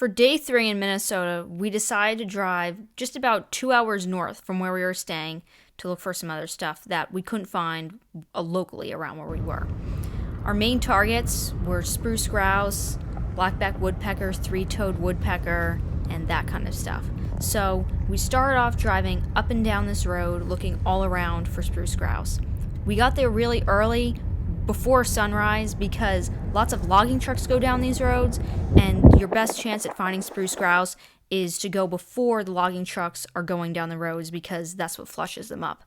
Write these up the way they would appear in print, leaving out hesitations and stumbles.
For day 3 in Minnesota, we decided to drive just about 2 hours north from where we were staying to look for some other stuff that we couldn't find locally around where we were. Our main targets were spruce grouse, black-backed woodpeckers, three-toed woodpecker, and that kind of stuff. So we started off driving up and down this road looking all around for spruce grouse. We got there really early before sunrise because lots of logging trucks go down these roads, and your best chance at finding spruce grouse is to go before the logging trucks are going down the roads because that's what flushes them up.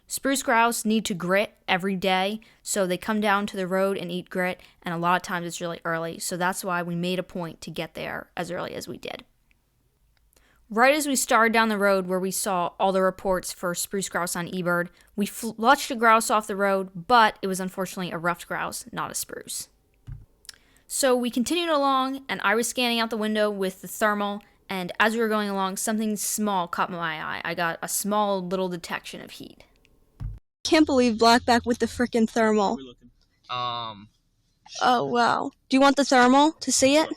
Spruce grouse need to grit every day, so they come down to the road and eat grit, and a lot of times it's really early, so that's why we made a point to get there as early as we did. Right as we started down the road where we saw all the reports for spruce grouse on eBird, we flushed a grouse off the road, but it was unfortunately a ruffed grouse, not a spruce. So we continued along, and I was scanning out the window with the thermal, and as we were going along, something small caught my eye. I got a small little detection of heat. Can't believe blackback with the frickin' thermal. Oh, wow. Do you want the thermal to see it?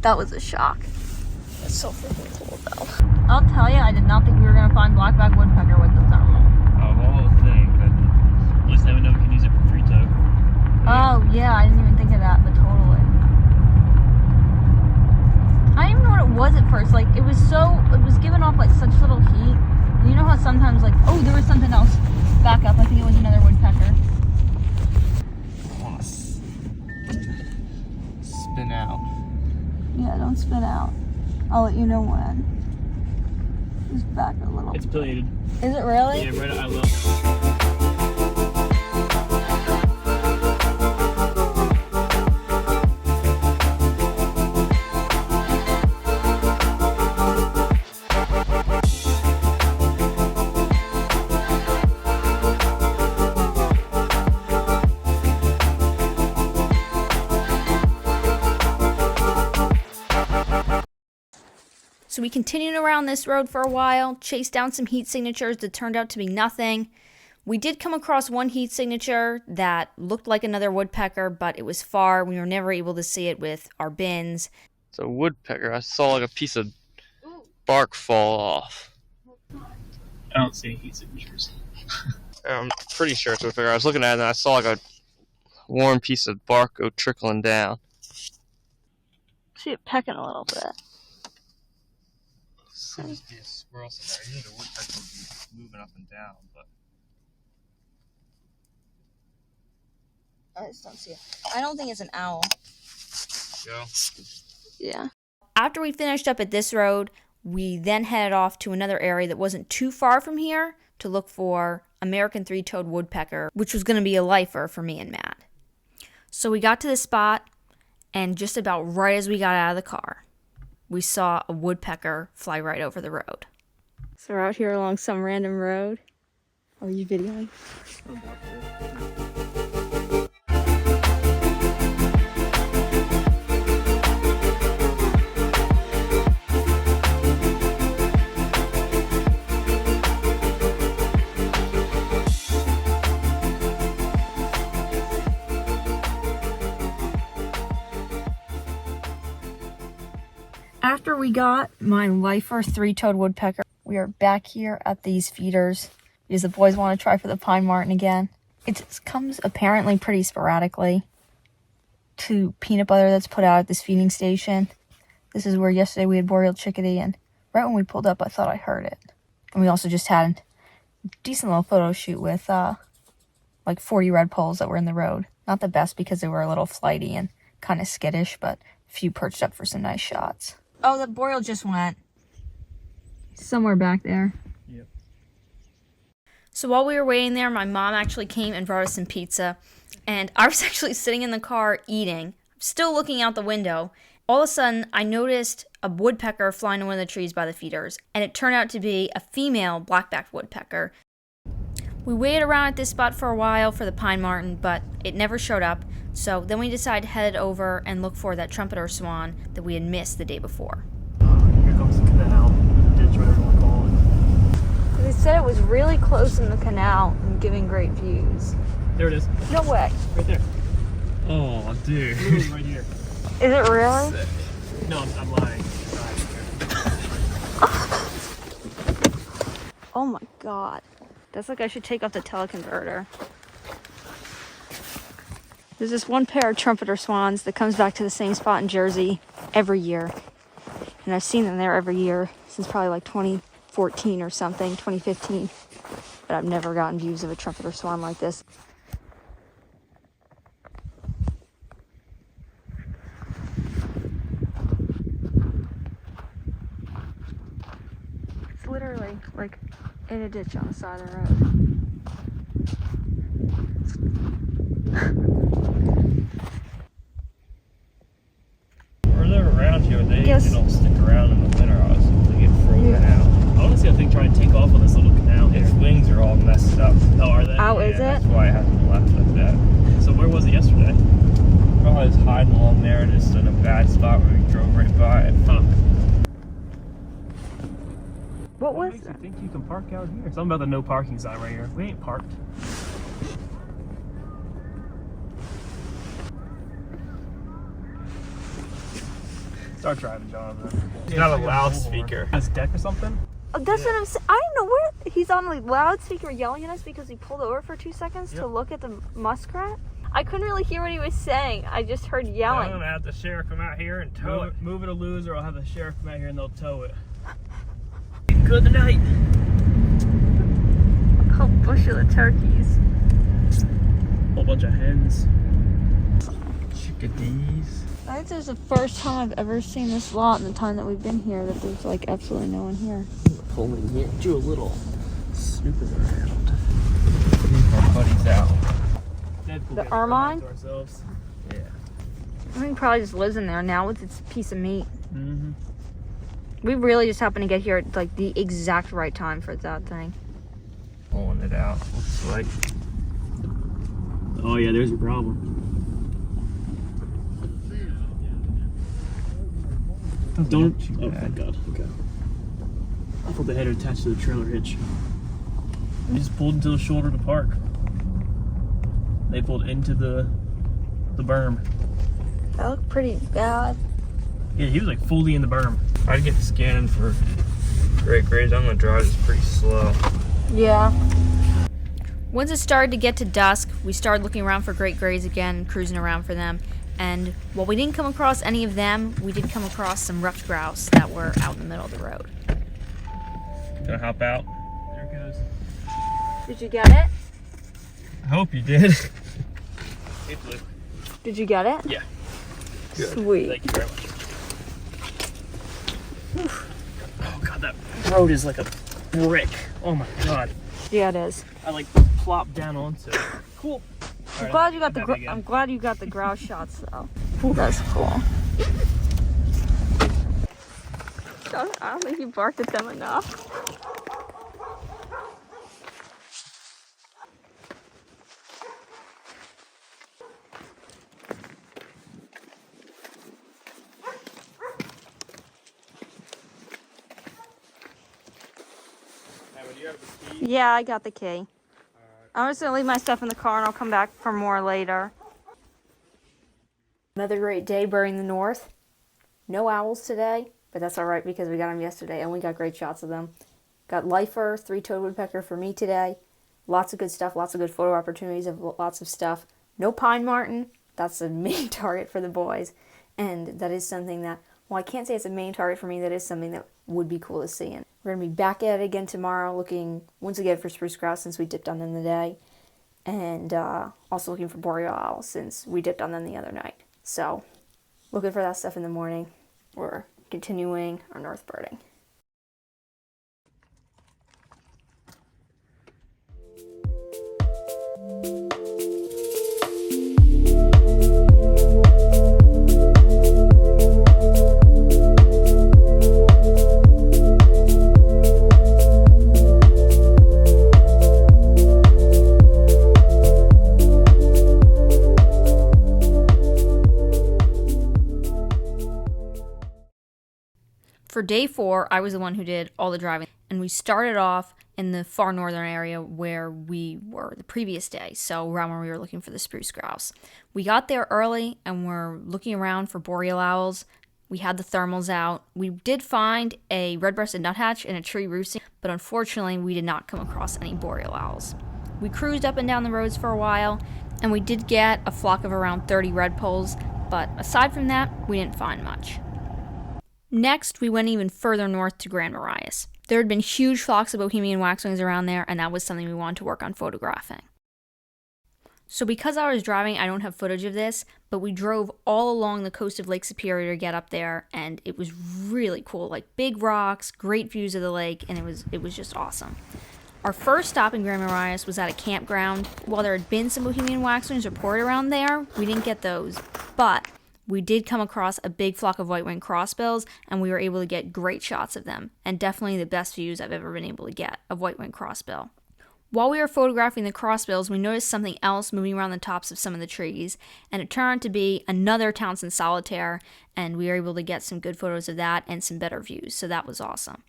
That was a shock. It's so freaking cool, though. I'll tell you, I did not think we were going to find black-backed woodpecker with the thermal. Well, the thing, but at least now we know we can use it for free tow. Oh, yeah, I didn't even think of that, but totally. I didn't even know what it was at first. Like, it was giving off, like, such little heat. You know how sometimes, like, oh, there was something else back up. I think it was another woodpecker. I want to spin out. Yeah, don't spin out. I'll let you know when. Just back a little. It's pileated. Is it really? Yeah, right at eye level. So we continued around this road for a while, chased down some heat signatures that turned out to be nothing. We did come across one heat signature that looked like another woodpecker, but it was far. We were never able to see it with our bins. It's a woodpecker. I saw like a piece of bark fall off. I don't see any heat signatures. I'm pretty sure it's a woodpecker. I was looking at it and I saw like a worn piece of bark go trickling down. See it pecking a little bit. Could just be a squirrel somewhere. You think a woodpecker would be moving up and down, but I just don't see it. I don't think it's an owl. Yeah. After we finished up at this road, we then headed off to another area that wasn't too far from here to look for American three-toed woodpecker, which was going to be a lifer for me and Matt. So we got to the spot, and just about right as we got out of the car, we saw a woodpecker fly right over the road. So we're out here along some random road. Oh, are you videoing? After we got my lifer three-toed woodpecker, we are back here at these feeders because the boys want to try for the pine marten again. It comes apparently pretty sporadically to peanut butter that's put out at this feeding station. This is where yesterday we had boreal chickadee, and right when we pulled up, I thought I heard it. And we also just had a decent little photo shoot with like 40 red poles that were in the road. Not the best because they were a little flighty and kind of skittish, but a few perched up for some nice shots. Oh, the boreal just went somewhere back there. Yep. So while we were waiting there, my mom actually came and brought us some pizza. And I was actually sitting in the car eating, still looking out the window. All of a sudden, I noticed a woodpecker flying in one of the trees by the feeders. And it turned out to be a female black-backed woodpecker. We waited around at this spot for a while for the pine marten, but it never showed up. So then we decided to head over and look for that trumpeter swan that we had missed the day before. Here comes the canal. Ditch, whatever you want to call it. They said it was really close in the canal and giving great views. There it is. No way. Right there. Oh, dude. Literally right here. Is it really? Sick. No, I'm lying. Oh my god. That's like I should take off the teleconverter. There's this one pair of trumpeter swans that comes back to the same spot in Jersey every year. And I've seen them there every year since probably like 2014 or something, 2015. But I've never gotten views of a trumpeter swan like this. It's literally like in a ditch on the side of the road. Or they're around here, they Yes. don't stick around in the winter. They get frozen out. I want to see that thing try to take off on this little canal here. Its wings are all messed up. Oh, are they? Oh, is it? That's why it hasn't left like that. So where was it yesterday? Probably just hiding along there, just in a bad spot where we drove right by it. Huh. What What was makes that? you think you can park out here? Something about the no parking sign right here. We ain't parked. Start driving, Jonathan. He's got a loudspeaker. His deck or something? Oh, that's what I'm saying. I don't know where he's on the loudspeaker yelling at us because he pulled over for 2 seconds to look at the muskrat. I couldn't really hear what he was saying. I just heard yelling. I'm gonna have the sheriff come out here and tow it. Move it or lose, or I'll have the sheriff come out here and they'll tow it. Good night. A whole bush of the turkeys. Whole bunch of hens. Chickadees. I think this is the first time I've ever seen this lot in the time that we've been here that there's like absolutely no one here. Pull in here, do a little snooping around. Leave our buddies out. The ermine? Yeah. I think he probably just lives in there now with its piece of meat. Mm-hmm. We really just happened to get here at like the exact right time for that thing. Pulling it out, looks like. Oh yeah, there's your problem. Don't. Oh, thank God. Okay. I thought they had it attached to the trailer hitch. They just pulled into the shoulder to park. They pulled into the berm. That looked pretty bad. Yeah, he was like fully in the berm. I'd get scanning for great grays. I'm gonna drive this pretty slow. Yeah. Once it started to get to dusk, we started looking around for great grays again, cruising around for them. And while we didn't come across any of them, we did come across some ruffed grouse that were out in the middle of the road. Gonna hop out. There it goes. Did you get it? I hope you did. Hey, Blue. Did you get it? Yeah. Good. Sweet. Thank you very much. Oh God, that road is like a brick. Oh my God. Yeah, it is. I like plopped down onto it. Cool. I'm glad you got the I'm glad you got the grouse shots though. That's cool. I don't think you barked at them enough. Yeah, I got the key. I'm just gonna leave my stuff in the car and I'll come back for more later. Another great day birding the north. No owls today, but that's all right because we got them yesterday and we got great shots of them. Got lifer, three-toed woodpecker for me today. Lots of good stuff, lots of good photo opportunities of lots of stuff. No pine marten. That's the main target for the boys. And that is something that, well, I can't say it's a main target for me. That is something that would be cool to see. And we're going to be back at it again tomorrow, looking once again for spruce grouse since we dipped on them today. And also looking for boreal owls since we dipped on them the other night. So, looking for that stuff in the morning. We're continuing our north birding. For day 4, I was the one who did all the driving. And we started off in the far northern area where we were the previous day, so around where we were looking for the spruce grouse. We got there early and were looking around for boreal owls. We had the thermals out. We did find a red-breasted nuthatch in a tree roosting, but unfortunately we did not come across any boreal owls. We cruised up and down the roads for a while, and we did get a flock of around 30 redpolls, but aside from that, we didn't find much. Next, we went even further north to Grand Marais. There had been huge flocks of Bohemian waxwings around there, and that was something we wanted to work on photographing. So because I was driving, I don't have footage of this, but we drove all along the coast of Lake Superior to get up there, and it was really cool. Like big rocks, great views of the lake, and it was just awesome. Our first stop in Grand Marais was at a campground. While there had been some Bohemian waxwings reported around there, we didn't get those, but we did come across a big flock of white-winged crossbills, and we were able to get great shots of them, and definitely the best views I've ever been able to get of white-winged crossbill. While we were photographing the crossbills, we noticed something else moving around the tops of some of the trees, and it turned out to be another Townsend solitaire, and we were able to get some good photos of that and some better views, so that was awesome.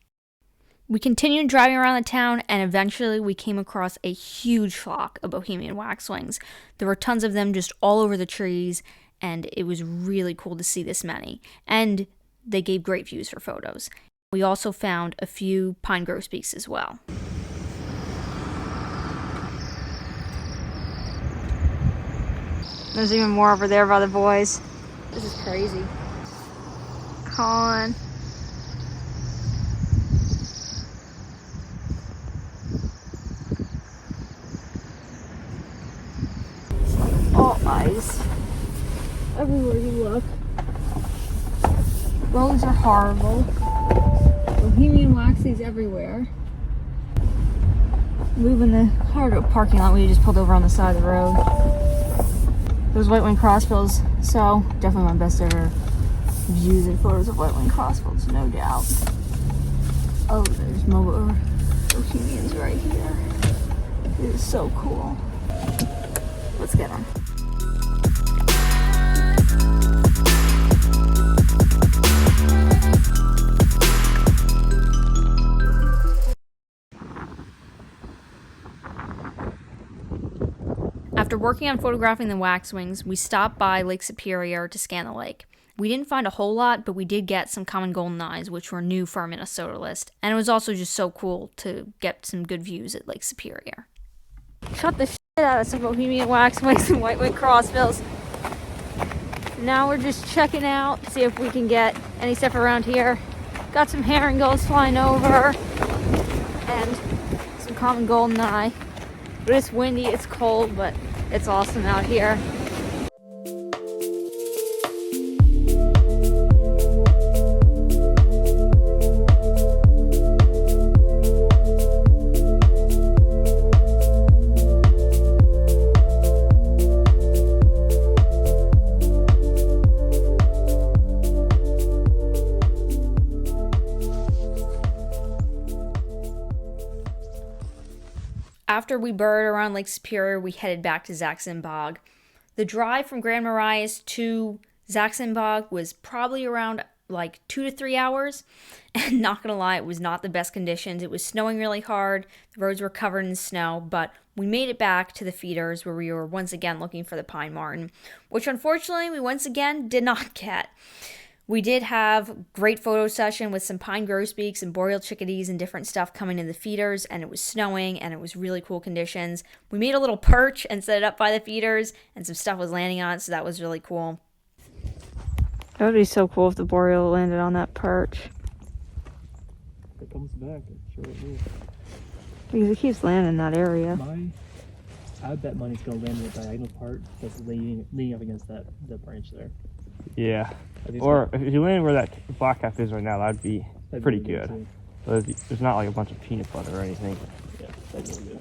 We continued driving around the town, and eventually we came across a huge flock of Bohemian waxwings. There were tons of them just all over the trees, and it was really cool to see this many, and they gave great views for photos. We also found a few pine grosbeaks as well. There's even more over there by the boys. This is crazy. Come on. All ice. Everywhere you look. Roads are horrible. Bohemian waxes everywhere. Moving the car to a parking lot, we just pulled over on the side of the road. Those white-winged crossbills, so definitely my best ever views and photos of white-winged crossbills, no doubt. Oh, there's more Bohemians right here. It is so cool. Let's get them. After working on photographing the waxwings, we stopped by Lake Superior to scan the lake. We didn't find a whole lot, but we did get some common golden eyes, which were new for our Minnesota list. And it was also just so cool to get some good views at Lake Superior. Shot the shit out of some Bohemian waxwings and white-winged crossbills. Now we're just checking out, see if we can get any stuff around here. Got some herring gulls flying over and some common golden eye. But it's windy, it's cold, but it's awesome out here. After we burrowed around Lake Superior, we headed back to Zaxton Bog. The drive from Grand Marais to Zaxton Bog was probably around like 2 to 3 hours. And not gonna lie, it was not the best conditions. It was snowing really hard. The roads were covered in snow, but we made it back to the feeders where we were once again looking for the pine marten, which unfortunately we once again did not get. We did have a great photo session with some pine grosbeaks and boreal chickadees and different stuff coming in the feeders, and it was snowing and it was really cool conditions. We made a little perch and set it up by the feeders, and some stuff was landing on it, so that was really cool. That would be so cool if the boreal landed on that perch. If it comes back, I'm sure it will. Because it keeps landing in that area. I bet money's gonna land in the diagonal part that's leaning up against that branch there. Yeah. Or if you land where that black cap is right now, that'd be pretty good. There's not like a bunch of peanut butter or anything. Yeah, that's really good.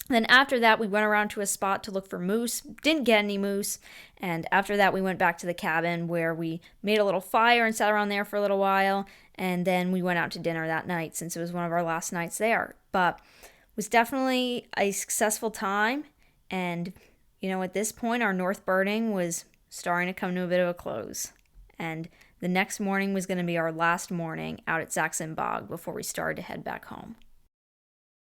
Then after that, we went around to a spot to look for moose. Didn't get any moose. And after that, we went back to the cabin where we made a little fire and sat around there for a little while. And then we went out to dinner that night since it was one of our last nights there. But it was definitely a successful time. And, you know, at this point, our north birding was starting to come to a bit of a close. And the next morning was going to be our last morning out at Zaxton Bog before we started to head back home.